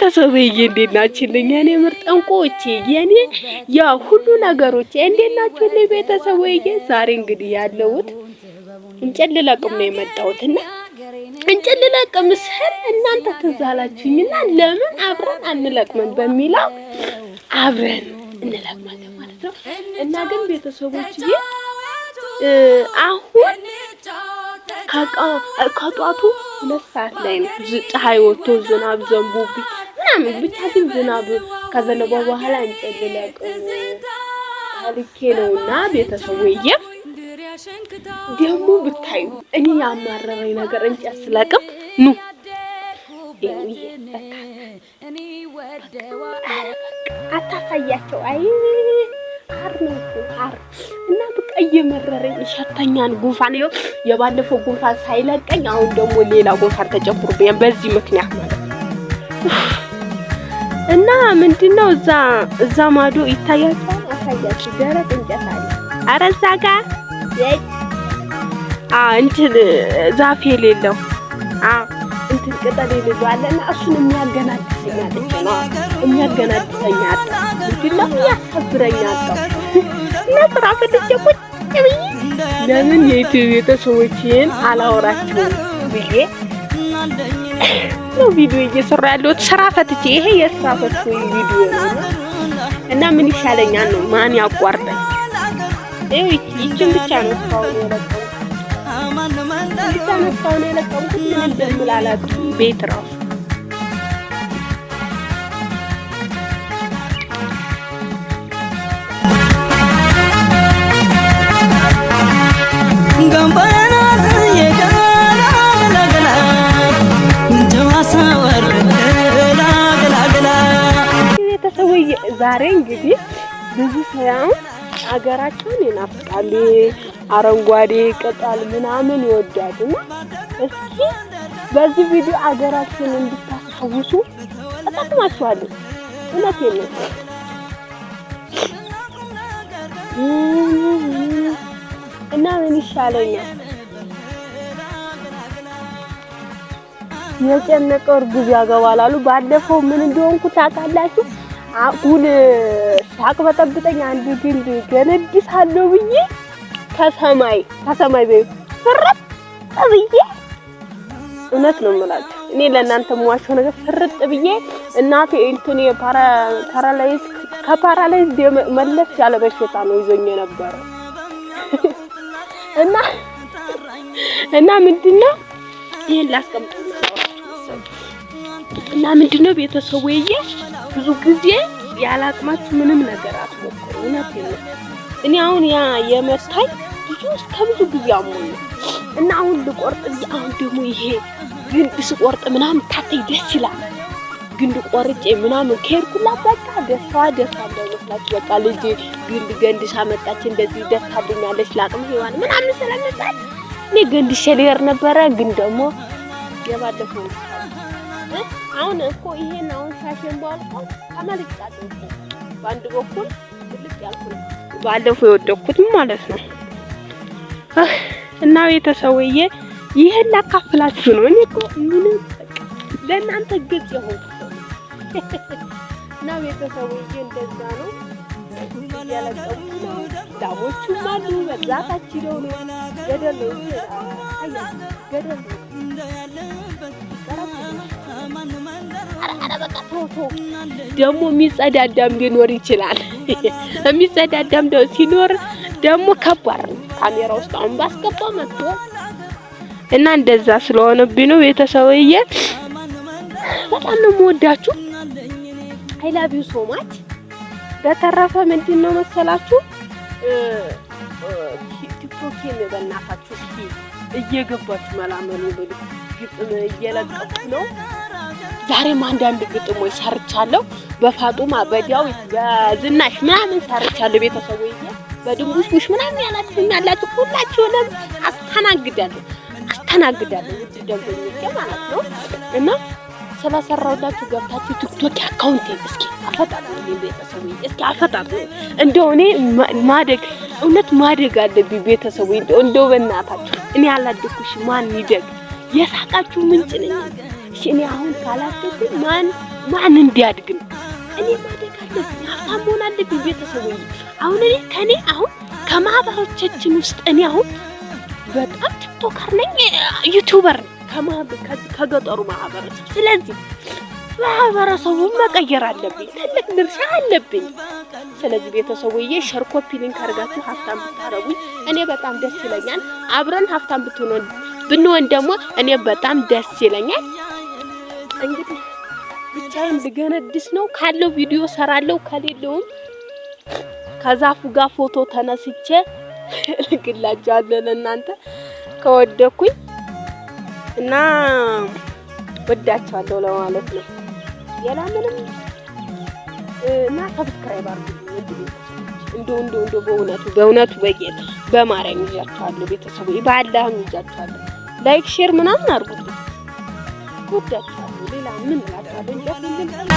ቤተሰብዬ እንዴት ናችሁልኝ? የኔ ምርጥ እንቁዎች የኔ ያ ሁሉ ነገሮች እንዴት ናችሁልኝ? ቤተሰብዬ ዛሬ እንግዲህ ያለሁት እንጨት ልለቅም ነው የመጣሁትና እንጨት ልለቅም ስል እናንተ ትዝ አላችሁኝና ለምን አብረን አንለቅምም በሚለው አብረን እንለቅማለን ማለት ነው። እና ግን ቤተሰቦችዬ አሁን ከጧቱ 2 ሰዓት ላይ ነው ፀሐይ ወጥቶ ዝናብ ዘንቦብኝ ምናምን ብቻ ግን ዝናብ ከዘነበ በኋላ እንጨት ልለቅም ታሪኬ ነውና ቤተሰቦዬ ደግሞ ብታዩ እኔ ያማረረኝ ነገር እንጨት ስለቅም ኑ አታሳያቸው አይ አር እና በቃ እየመረረኝ ሸተኛን ጉንፋን ነው የባለፈው ጉንፋን ሳይለቀኝ አሁን ደግሞ ሌላ ጉንፋን ተጨምሮብኝ በዚህ ምክንያት ማለት እና ምንድነው እዛ ማዶ ይታያችኋል አሳያችሁ ደረቅ እንጨት አለ አረዛ ጋር እንትን ዛፍ የሌለው እንትን ቅጠል የሌለው አለና እሱን የሚያገናድሰኛል ምንድነው ያስከብረኛል ለስራ ፈትቼ ቁጭ ብዬ ለምን የዩቲዩብ ቤተሰቦችን አላወራቸውም ብዬ ነው ቪዲዮ እየሰራ ያለሁት ስራ ፈትቼ ይሄ የስራ ፈትቼ ቪዲዮ ነው እና ምን ይሻለኛል ነው ማን ያቋርጠኝ ይችን ብቻ ነው እስካሁን የለቀምኩት ምን እንደምል አላውቅም ቤት ራሱ ቤተሰቦዬ ዛሬ እንግዲህ ብዙ ሰው አገራቸውን ይናፍቃሉ አረንጓዴ ቅጠል ምናምን ይወዳሉና እስኪ በዚህ ቪዲዮ አገራችንን እንድታስታውሱ ተጠቅማችኋለሁ እውነቴን ነው እና ምን ይሻለኛል የጨነቀው እርግብ ያገባላሉ ባለፈው ምን እንደሆንኩ ታውቃላችሁ አሁን ሳቅበጠብጠኝ አንድ ግንድ ገነድሳለሁ ብዬ ከሰማይ በይ ፍርጥ ብዬ እውነት ነው የምላችሁ እኔ ለእናንተ የምዋሸው ነገር ፍርጥ ብዬ እናቴ እንትን ከፓራላይዝ መለስ ያለ በሽታ ነው ይዞኝ የነበረው እና ምንድነው ይሄን ላስቀምጥ እና ምንድነው ቤተሰቦዬ ብዙ ጊዜ ያላቅማችሁ ምንም ነገር አትሞክሩ እውነቴን ነው እኔ አሁን ያ የመታኝ ብዙ ጊዜ አሞኝ እና አሁን ልቆርጥ አሁን ደግሞ ይሄ ግንድ ስቆርጥ ምናምን ታተይ ደስ ይላል ግንድ ቆርጬ ምናምን ከርኩላ በቃ ደስታ እንደመስላችሁ በቃ ልጅ ግንድ ሳመጣች እንደዚህ ደስታልኛለች ላቅም ሄዋን ምናምን ስለመጣች እኔ ግንድ ሸሊር ነበረ ግን ደግሞ የባለፈው አሁን እኮ ይሄን አሁን ሻሽን ባልቀው ተመልጫለሁ በአንድ በኩል ልክ ያልኩት ባለፈው የወደኩት ማለት ነው እና ቤተሰቦዬ ይሄን ላካፍላችሁ ነው እኔ እኮ ምንም ለእናንተ ግልጽ ይሆን እና ቤተሰቦዬ እንደዛ ነው ያለቀው ዳቦቹ ማሉ በዛታችን ነው ገደል ደግሞ የሚጸዳዳም ሊኖር ይችላል የሚጸዳዳም ሲኖር ደግሞ ከባድ ነው ካሜራ ውስጥ አሁን ባስገባው መጥቶ እና እንደዛ ስለሆነብኝ ነው ቤተሰቦዬ በጣም ነው የምወዳችሁ I love you so much በተረፈ ምንድነው መሰላችሁ ቲክቶኬን በእናታችሁ እየገባችሁ መላመኑ ግጥም እየለቀኩ ነው ዛሬም አንዳንድ ግጥሞች ሰርቻለሁ በፋጡማ በዳዊት በዝናሽ ምናምን ሰርቻለሁ ቤተሰቦዬ በድንቡሽቡሽ ምናምን ያላችሁ ሁላችሁንም አስተናግዳለሁ ውድ ደንበኞቼ ማለት ነው እና ስለሰራውላችሁ ገብታችሁ ቲክቶክ አካውንቴ እስኪ አፈጣጥሩ ቤተሰቦዬ እስኪ አፈጣጥሩ እንደው እኔ ማደግ አለብኝ ቤተሰቦዬ እንደው በእናታችሁ እኔ ያላደኩሽ ማን ይደግ የሳቃችሁ ምንጭ ነኝ እሺ እኔ አሁን ካላደኩ ማን ማን እንዲያድግ ነው? እኔ ማደግ አለብኝ፣ ሀብታም መሆን አለብኝ። ቤተሰቦቼ አሁን እኔ ከኔ አሁን ከማህበሮቻችን ውስጥ እኔ አሁን በጣም ቲክቶከር ነኝ፣ ዩቲዩበር ነኝ ከገጠሩ ማህበረሰብ። ስለዚህ ማህበረሰቡን መቀየር አለብኝ፣ ትልቅ ድርሻ አለብኝ። ስለዚህ ቤተሰቦቼ ሼር ኮፒ ሊንክ አድርጋችሁ ሀብታም ብታረጉኝ እኔ በጣም ደስ ይለኛል። አብረን ሀብታም ብንሆን ደግሞ እኔ በጣም ደስ ይለኛል። እንግዲህ ብቻዬን ልገነድስ ነው። ካለው ቪዲዮ ሰራለሁ፣ ከሌለውም ከዛፉ ጋር ፎቶ ተነስቼ ልግላችኋለሁ ለእናንተ ከወደኩኝ እና ወዳችኋለሁ ለማለት ነው። ሌላ ምንም እና ሰብስክራይብ አድርጉ። እንደው በእውነቱ በጌታ በማርያም ይዣችኋለሁ ቤተሰቦቼ፣ በአላህም ይዣችኋለሁ። ላይክ ሼር ምናምን አድርጉ። ወዳችኋለሁ። ሌላ ምን እላችኋለሁ?